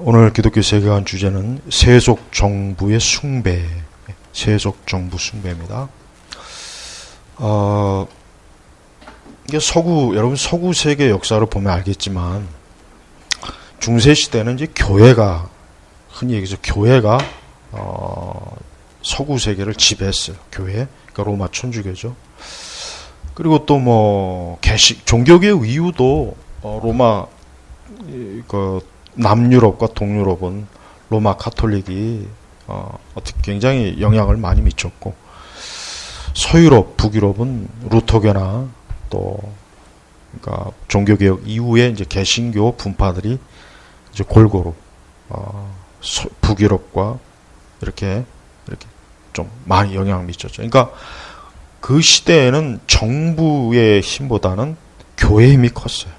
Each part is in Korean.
오늘 기독교 세계관 주제는 세속 정부의 숭배, 세속 정부 숭배입니다. 이게 여러분 서구 세계 역사를 보면 알겠지만 중세 시대는 이제 교회가 흔히 얘기해서 교회가 서구 세계를 지배했어요. 교회, 그러니까 로마 천주교죠. 그리고 또 뭐 종교개혁 이후도 로마 남유럽과 동유럽은 로마 카톨릭이 어떻게 굉장히 영향을 많이 미쳤고, 서유럽, 북유럽은 루터교나 또 그러니까 종교개혁 이후에 이제 개신교 분파들이 이제 골고루 북유럽과 이렇게 좀 많이 영향을 미쳤죠. 그러니까 그 시대에는 정부의 힘보다는 교회의 힘이 컸어요.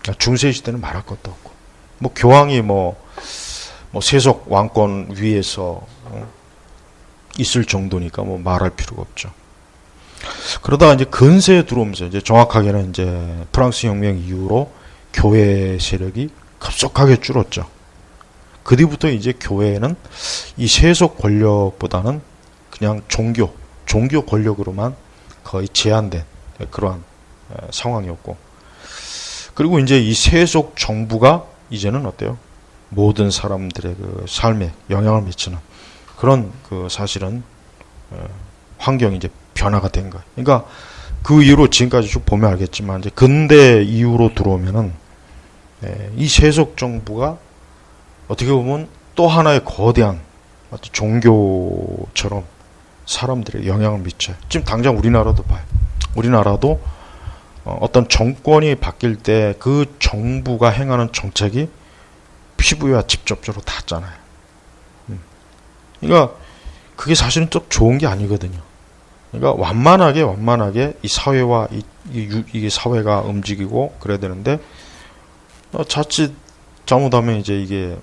그러니까 중세 시대는 말할 것도 없고, 뭐 교황이 뭐 세속 왕권 위에서 있을 정도니까 뭐 말할 필요가 없죠. 그러다가 이제 근세에 들어오면서 이제 정확하게는 이제 프랑스 혁명 이후로 교회 세력이 급속하게 줄었죠. 그 뒤부터 이제 교회는 이 세속 권력보다는 그냥 종교 권력으로만 거의 제한된 그러한 상황이었고, 그리고 이제 이 세속 정부가 이제는 어때요? 모든 사람들의 그 삶에 영향을 미치는 그런 사실은 환경이 이제 변화가 된 거예요. 그러니까 그 이후로 지금까지 쭉 보면 알겠지만 이제 근대 이후로 들어오면은 이 세속 정부가 어떻게 보면 또 하나의 거대한 종교처럼 사람들의 영향을 미쳐요. 지금 당장 우리나라도 봐요. 우리나라도 어떤 정권이 바뀔 때 그 정부가 행하는 정책이 피부와 직접적으로 닿잖아요. 그러니까 그게 사실은 좀 좋은 게 아니거든요. 그러니까 완만하게 이 사회와 이게 사회가 움직이고 그래야 되는데 자칫 잘못하면 이제 이게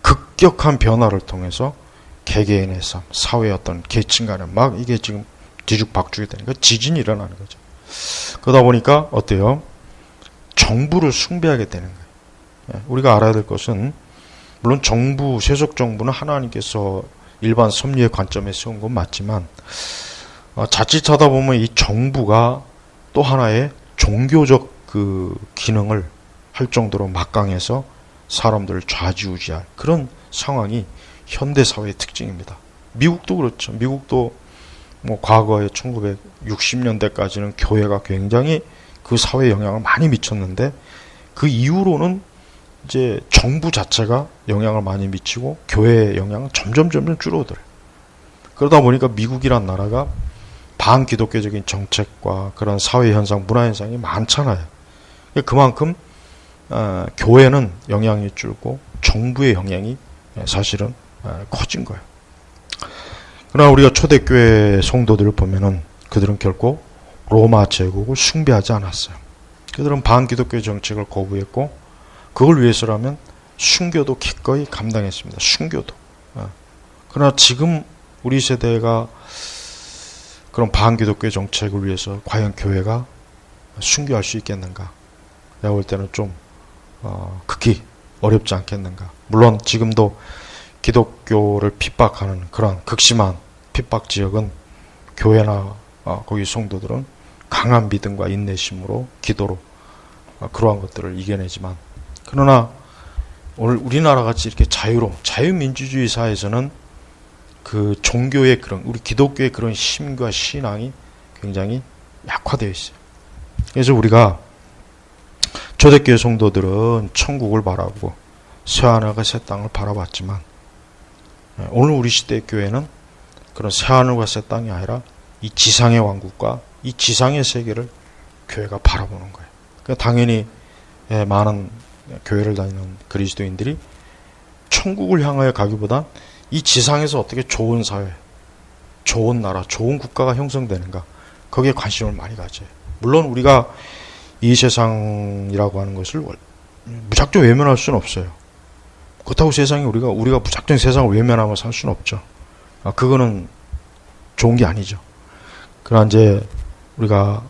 급격한 변화를 통해서 개개인의 삶, 사회의 어떤 계층 간에 막 이게 지금 뒤죽박죽이 되니까 지진이 일어나는 거죠. 그러다 보니까 어때요? 정부를 숭배하게 되는 거예요. 우리가 알아야 될 것은, 물론 세속 정부는 하나님께서 일반 섭리의 관점에 세운 건 맞지만 자칫하다 보면 이 정부가 또 하나의 종교적 그 기능을 할 정도로 막강해서 사람들을 좌지우지할 그런 상황이 현대 사회의 특징입니다. 미국도 그렇죠. 미국도 뭐 과거에 1960년대까지는 교회가 굉장히 그 사회에 영향을 많이 미쳤는데, 그 이후로는 이제 정부 자체가 영향을 많이 미치고 교회의 영향은 점점 줄어들어요. 그러다 보니까 미국이란 나라가 반기독교적인 정책과 그런 사회 현상, 문화 현상이 많잖아요. 그만큼 교회는 영향이 줄고 정부의 영향이 사실은 커진 거예요. 그러나 우리가 초대교회 성도들을 보면은 그들은 결코 로마 제국을 숭배하지 않았어요. 그들은 반기독교 정책을 거부했고, 그걸 위해서라면 순교도 기꺼이 감당했습니다. 순교도. 그러나 지금 우리 세대가 그런 반기독교 정책을 위해서 과연 교회가 순교할 수 있겠는가? 내가 볼 때는 좀 극히 어렵지 않겠는가. 물론 지금도 기독교를 핍박하는 그런 극심한 핍박 지역은 교회나 거기 성도들은 강한 믿음과 인내심으로 기도로 그러한 것들을 이겨내지만, 그러나 오늘 우리나라 같이 이렇게 자유민주주의 사회에서는 그 종교의 우리 기독교의 그런 힘과 신앙이 굉장히 약화되어 있어요. 그래서 우리가 초대교회 성도들은 천국을 바라보고 새하늘과 새 땅을 바라봤지만, 오늘 우리 시대의 교회는 그런 새하늘과 새 땅이 아니라 이 지상의 왕국과 이 지상의 세계를 교회가 바라보는 거예요. 그러니까 당연히 많은 교회를 다니는 그리스도인들이 천국을 향하여 가기보단 이 지상에서 어떻게 좋은 사회, 좋은 나라, 좋은 국가가 형성되는가, 거기에 관심을 많이 가져요. 물론 우리가 이 세상이라고 하는 것을 무작정 외면할 수는 없어요. 그렇다고 우리가 무작정 세상을 외면하며 살 수는 없죠. 그거는 좋은 게 아니죠. 그러나 이제 우리가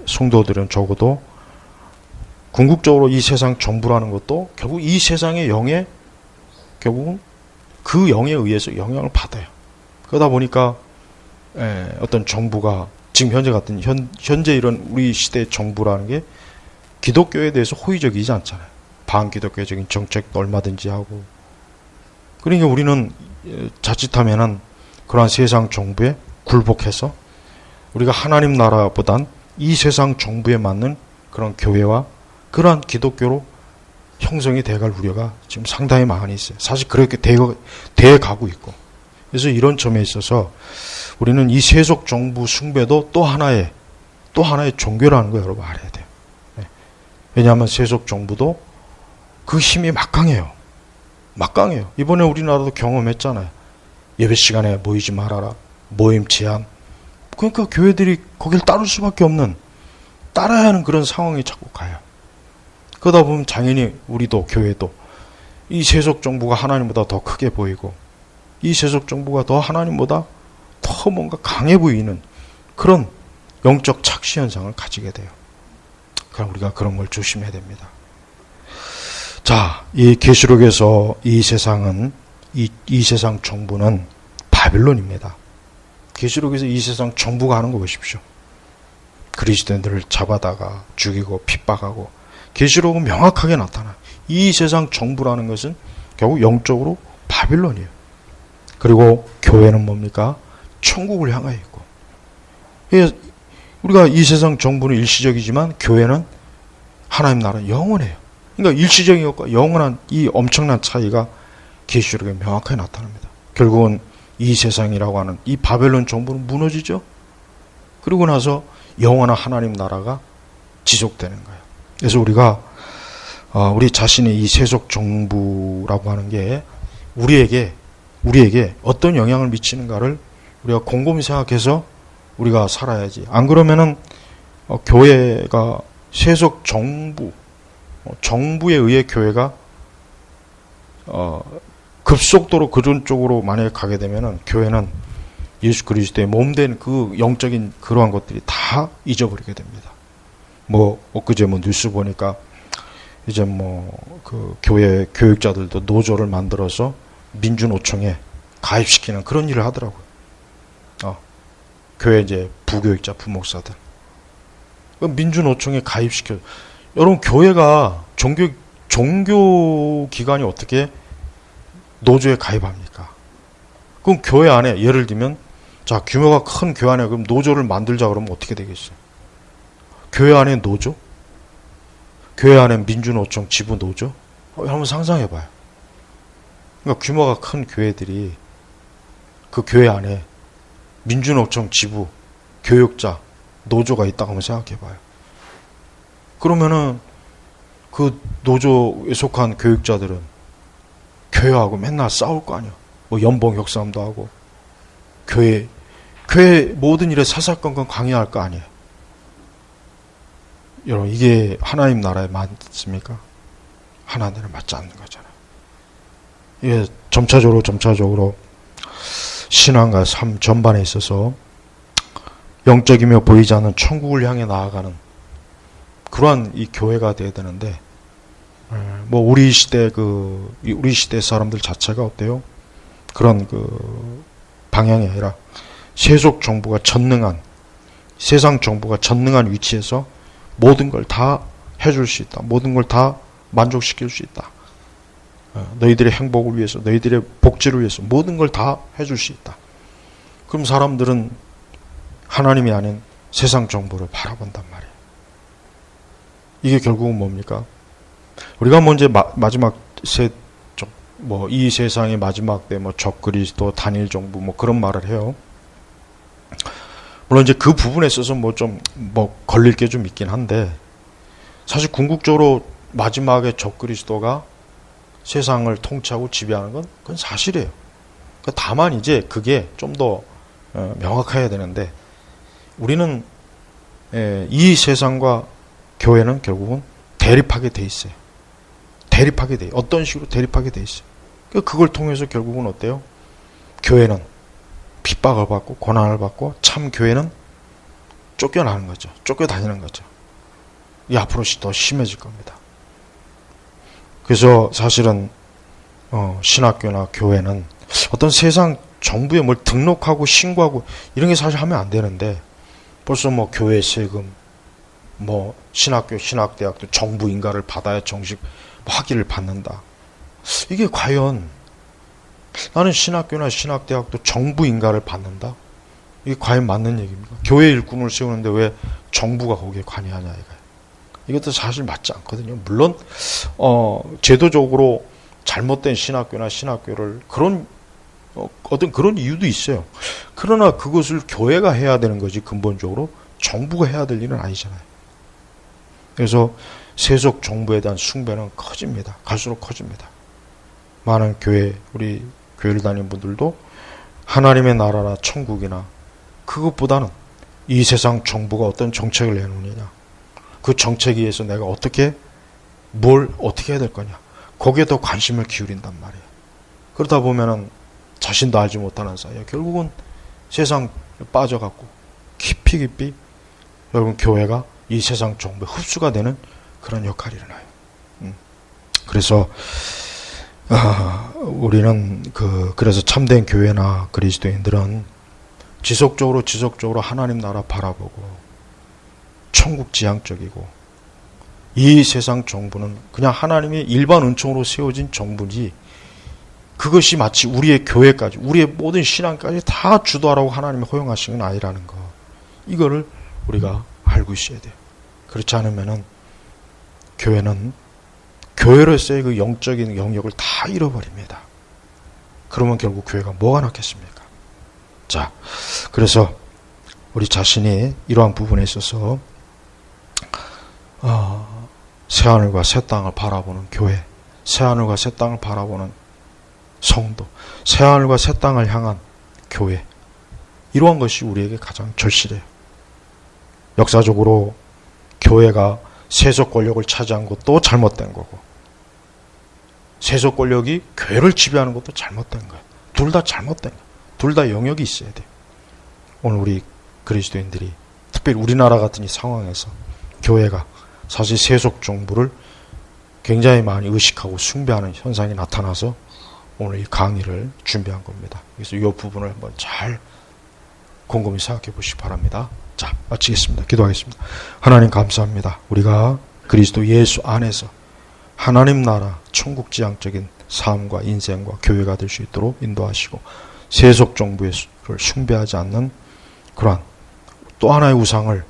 성도들은 적어도 궁극적으로 이 세상 정부라는 것도 결국 이 세상의 영에 결국은 그 영에 의해서 영향을 받아요. 그러다 보니까 어떤 정부가 지금 현재 같은 현재 이런 우리 시대의 정부라는 게 기독교에 대해서 호의적이지 않잖아요. 반기독교적인 정책도 얼마든지 하고. 그러니까 우리는 자칫하면은 그러한 세상 정부에 굴복해서 우리가 하나님 나라보단 이 세상 정부에 맞는 그런 교회와 그러한 기독교로 형성이 돼갈 우려가 지금 상당히 많이 있어요. 사실 그렇게 돼가고 있고. 그래서 이런 점에 있어서 우리는 이 세속 정부 숭배도 또 하나의 종교라는 거 여러분 알아야 돼요. 왜냐하면 세속 정부도 그 힘이 막강해요. 막강해요. 이번에 우리나라도 경험했잖아요. 예배 시간에 모이지 말아라. 모임 제한. 그러니까 교회들이 거길 따를 수밖에 없는, 따라야 하는 그런 상황이 자꾸 가요. 그러다 보면 당연히 우리도 교회도 이 세속 정부가 하나님보다 더 크게 보이고 이 세속 정부가 더 하나님보다 더 뭔가 강해 보이는 그런 영적 착시 현상을 가지게 돼요. 그럼 우리가 그런 걸 조심해야 됩니다. 자, 이 계시록에서 이 세상은 이 세상 정부는 바빌론입니다. 계시록에서 이 세상 정부가 하는 거 보십시오. 그리스도인들을 잡아다가 죽이고 핍박하고. 계시록은 명확하게 나타나. 이 세상 정부라는 것은 결국 영적으로 바빌론이에요. 그리고 교회는 뭡니까? 천국을 향하여 있고. 우리가 이 세상 정부는 일시적이지만 교회는 하나님 나라 영원해요. 그러니까 일시적인 것과 영원한 이 엄청난 차이가 계시록에 명확하게 나타납니다. 결국은 이 세상이라고 하는 이 바벨론 정부는 무너지죠. 그리고 나서 영원한 하나님 나라가 지속되는 거예요. 그래서 우리가 우리 자신의 이 세속 정부라고 하는 게 우리에게 어떤 영향을 미치는가를 우리가 곰곰이 생각해서 우리가 살아야지. 안 그러면은 교회가 세속 정부에 의해 교회가 급속도로 그런 쪽으로 만약에 가게 되면은 교회는 예수 그리스도의 몸된 그 영적인 그러한 것들이 다 잊어버리게 됩니다. 엊그제 뉴스 보니까 이제 그 교회 교육자들도 노조를 만들어서 민주노총에 가입시키는 그런 일을 하더라고요. 교회 이제 부교육자, 부목사들. 민주노총에 가입시켜. 여러분, 교회가 종교 기관이 어떻게 노조에 가입합니까? 그럼 교회 안에 예를 들면 자, 규모가 큰 교회 안에 그럼 노조를 만들자 그러면 어떻게 되겠어요? 교회 안에 노조? 교회 안에 민주노총, 지부 노조? 한번 상상해 봐요. 그러니까 규모가 큰 교회들이 그 교회 안에 민주노총, 지부, 교육자, 노조가 있다고 한번 생각해 봐요. 그러면은 그 노조에 속한 교육자들은 교회하고 맨날 싸울 거 아니야. 연봉 협상도 하고 교회 모든 일에 사사건건 강요할 거 아니에요. 여러분, 이게 하나님 나라에 맞습니까? 하나님은 맞지 않는 거잖아요. 이게 점차적으로 신앙과 삶 전반에 있어서 영적이며 보이지 않는 천국을 향해 나아가는 그러한 이 교회가 되어야 되는데, 우리 시대 사람들 자체가 어때요? 그런 방향이 아니라 세상 정부가 전능한 위치에서 모든 걸 다 해줄 수 있다. 모든 걸 다 만족시킬 수 있다. 너희들의 행복을 위해서, 너희들의 복지를 위해서 모든 걸 다 해줄 수 있다. 그럼 사람들은 하나님이 아닌 세상 정부를 바라본단 말이에요. 이게 결국은 뭡니까? 우리가 이제 마지막 이 세상의 마지막 때 적그리스도, 단일 정부 그런 말을 해요. 물론 이제 그 부분에 있어서 걸릴 게 좀 있긴 한데, 사실 궁극적으로 마지막에 적그리스도가 세상을 통치하고 지배하는 건 그건 사실이에요. 다만 이제 그게 좀 더 명확해야 되는데, 우리는 이 세상과 교회는 결국은 대립하게 돼 있어요. 어떤 식으로 대립하게 돼 있어요. 그걸 통해서 결국은 어때요? 교회는 핍박을 받고 고난을 받고 참 교회는 쫓겨나는 거죠. 쫓겨다니는 거죠. 이 앞으로 더 심해질 겁니다. 그래서 사실은 신학교나 교회는 어떤 세상 정부에 뭘 등록하고 신고하고 이런 게 사실 하면 안 되는데 벌써 뭐 교회 세금, 뭐 신학교, 신학대학도 정부 인가를 받아야 정식 학위를 받는다. 이게 과연 나는 신학교나 신학대학도 정부 인가를 받는다? 이게 과연 맞는 얘기입니까? 교회 일꾼을 세우는데 왜 정부가 거기에 관여하냐 이거예요. 이것도 사실 맞지 않거든요. 물론 제도적으로 잘못된 신학교나 신학교를 어떤 그런 이유도 있어요. 그러나 그것을 교회가 해야 되는 거지 근본적으로 정부가 해야 될 일은 아니잖아요. 그래서 세속 정부에 대한 숭배는 커집니다. 갈수록 커집니다. 많은 우리 교회를 다니는 분들도 하나님의 나라나 천국이나 그것보다는 이 세상 정부가 어떤 정책을 내놓느냐, 그 정책에 의해서 내가 뭘 어떻게 해야 될 거냐, 거기에 더 관심을 기울인단 말이에요. 그러다 보면은 자신도 알지 못하는 사이에 결국은 세상 빠져갖고 깊이 여러분 교회가 이 세상 정부에 흡수가 되는 그런 역할이 일어나요. 그래서 우리는 그래서 참된 교회나 그리스도인들은 지속적으로 하나님 나라 바라보고 천국 지향적이고 이 세상 정부는 그냥 하나님의 일반 은총으로 세워진 정부지 그것이 마치 우리의 교회까지 우리의 모든 신앙까지 다 주도하라고 하나님이 허용하신 건 아니라는 거. 이거를 우리가 알고 있어야 돼요. 그렇지 않으면은 교회는 교회로서의 그 영적인 영역을 다 잃어버립니다. 그러면 결국 교회가 뭐가 남겠습니까? 자, 그래서 우리 자신이 이러한 부분에 있어서 새하늘과 새 땅을 바라보는 교회, 새하늘과 새 땅을 바라보는 성도, 새하늘과 새 땅을 향한 교회, 이러한 것이 우리에게 가장 절실해요. 역사적으로 교회가 세속 권력을 차지한 것도 잘못된 거고 세속 권력이 교회를 지배하는 것도 잘못된 거예요. 둘 다 잘못된 거예요. 둘 다 영역이 있어야 돼요. 오늘 우리 그리스도인들이 특별히 우리나라 같은 이 상황에서 교회가 사실 세속 정부를 굉장히 많이 의식하고 숭배하는 현상이 나타나서 오늘 이 강의를 준비한 겁니다. 그래서 이 부분을 한번 잘 곰곰이 생각해 보시기 바랍니다. 자, 마치겠습니다. 기도하겠습니다. 하나님 감사합니다. 우리가 그리스도 예수 안에서 하나님 나라 천국 지향적인 삶과 인생과 교회가 될 수 있도록 인도하시고 세속 정부를 숭배하지 않는 그러한 또 하나의 우상을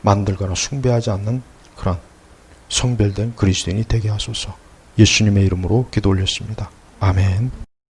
만들거나 숭배하지 않는 그러한 성별된 그리스도인이 되게 하소서. 예수님의 이름으로 기도 올렸습니다. 아멘.